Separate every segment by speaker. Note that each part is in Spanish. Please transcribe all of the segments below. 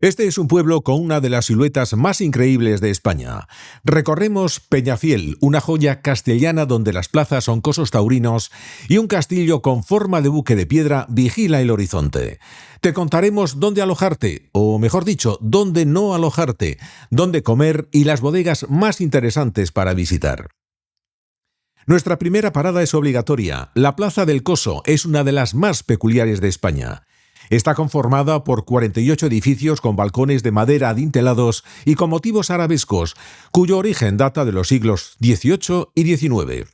Speaker 1: Este es un pueblo con una de las siluetas más increíbles de España. Recorremos Peñafiel, una joya castellana donde las plazas son cosos taurinos y un castillo con forma de buque de piedra vigila el horizonte. Te contaremos dónde alojarte, o mejor dicho, dónde no alojarte, dónde comer y las bodegas más interesantes para visitar. Nuestra primera parada es obligatoria. La Plaza del Coso es una de las más peculiares de España. Está conformada por 48 edificios con balcones de madera adintelados y con motivos arabescos, cuyo origen data de los siglos XVIII y XIX.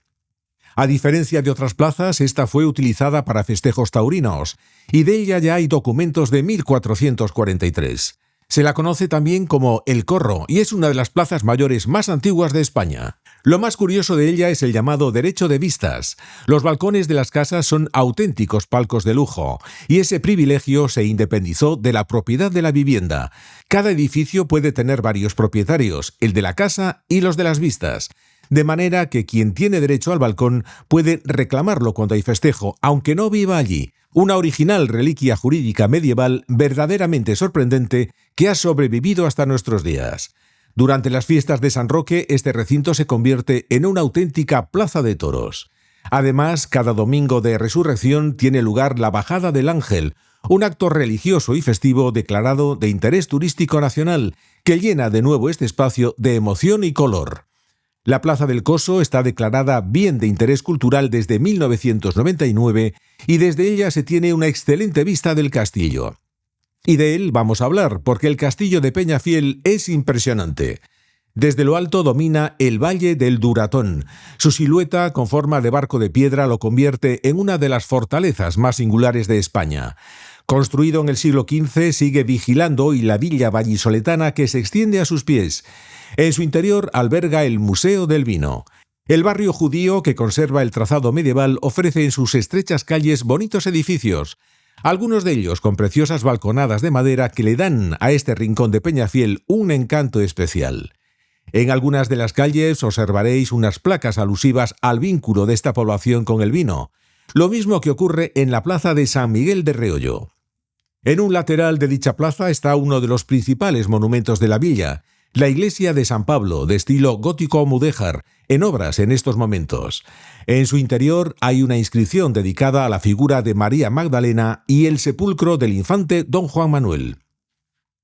Speaker 1: A diferencia de otras plazas, esta fue utilizada para festejos taurinos, y de ella ya hay documentos de 1443. Se la conoce también como El Corro y es una de las plazas mayores más antiguas de España. Lo más curioso de ella es el llamado derecho de vistas. Los balcones de las casas son auténticos palcos de lujo, y ese privilegio se independizó de la propiedad de la vivienda. Cada edificio puede tener varios propietarios, el de la casa y los de las vistas, de manera que quien tiene derecho al balcón puede reclamarlo cuando hay festejo, aunque no viva allí. Una original reliquia jurídica medieval verdaderamente sorprendente que ha sobrevivido hasta nuestros días. Durante las fiestas de San Roque, este recinto se convierte en una auténtica plaza de toros. Además, cada domingo de Resurrección tiene lugar la Bajada del Ángel, un acto religioso y festivo declarado de interés turístico nacional que llena de nuevo este espacio de emoción y color. La Plaza del Coso está declarada Bien de Interés Cultural desde 1999 y desde ella se tiene una excelente vista del castillo. Y de él vamos a hablar, porque el castillo de Peñafiel es impresionante. Desde lo alto domina el Valle del Duratón. Su silueta, con forma de barco de piedra, lo convierte en una de las fortalezas más singulares de España. Construido en el siglo XV, sigue vigilando hoy la villa vallisoletana que se extiende a sus pies. En su interior alberga el Museo del Vino. El barrio judío, que conserva el trazado medieval, ofrece en sus estrechas calles bonitos edificios, algunos de ellos con preciosas balconadas de madera que le dan a este rincón de Peñafiel un encanto especial. En algunas de las calles observaréis unas placas alusivas al vínculo de esta población con el vino, lo mismo que ocurre en la plaza de San Miguel de Reollo. En un lateral de dicha plaza está uno de los principales monumentos de la villa, la iglesia de San Pablo, de estilo gótico mudéjar, en obras en estos momentos. En su interior hay una inscripción dedicada a la figura de María Magdalena y el sepulcro del infante don Juan Manuel.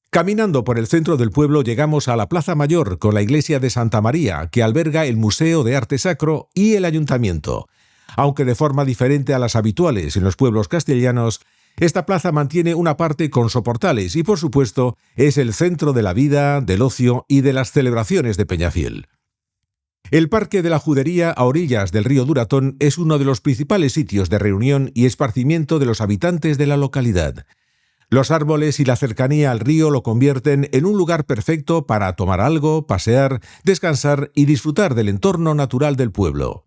Speaker 1: Caminando por el centro del pueblo llegamos a la Plaza Mayor con la iglesia de Santa María, que alberga el Museo de Arte Sacro y el Ayuntamiento. Aunque de forma diferente a las habituales en los pueblos castellanos, esta plaza mantiene una parte con soportales y, por supuesto, es el centro de la vida, del ocio y de las celebraciones de Peñafiel. El Parque de la Judería, a orillas del río Duratón, es uno de los principales sitios de reunión y esparcimiento de los habitantes de la localidad. Los árboles y la cercanía al río lo convierten en un lugar perfecto para tomar algo, pasear, descansar y disfrutar del entorno natural del pueblo.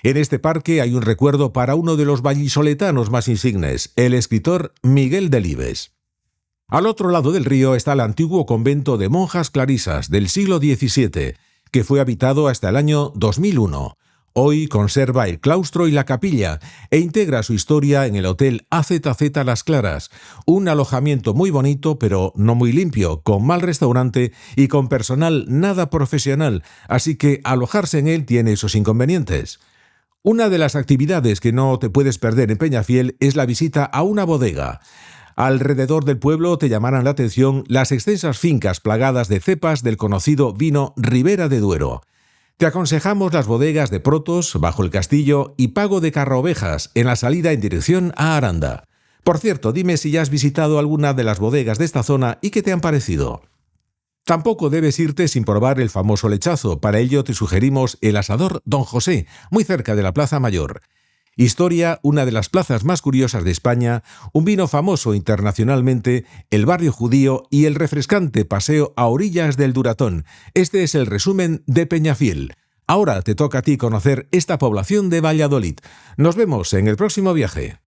Speaker 1: En este parque hay un recuerdo para uno de los vallisoletanos más insignes, el escritor Miguel Delibes. Al otro lado del río está el antiguo convento de monjas clarisas del siglo XVII, que fue habitado hasta el año 2001. Hoy conserva el claustro y la capilla e integra su historia en el Hotel AZZ Las Claras, un alojamiento muy bonito pero no muy limpio, con mal restaurante y con personal nada profesional, así que alojarse en él tiene sus inconvenientes. Una de las actividades que no te puedes perder en Peñafiel es la visita a una bodega. Alrededor del pueblo te llamarán la atención las extensas fincas plagadas de cepas del conocido vino Ribera de Duero. Te aconsejamos las bodegas de Protos, bajo el castillo, y Pago de Carraovejas, en la salida en dirección a Aranda. Por cierto, dime si ya has visitado alguna de las bodegas de esta zona y qué te han parecido. Tampoco debes irte sin probar el famoso lechazo. Para ello te sugerimos el Asador Don José, muy cerca de la Plaza Mayor. Historia, una de las plazas más curiosas de España, un vino famoso internacionalmente, el barrio judío y el refrescante paseo a orillas del Duratón. Este es el resumen de Peñafiel. Ahora te toca a ti conocer esta población de Valladolid. Nos vemos en el próximo viaje.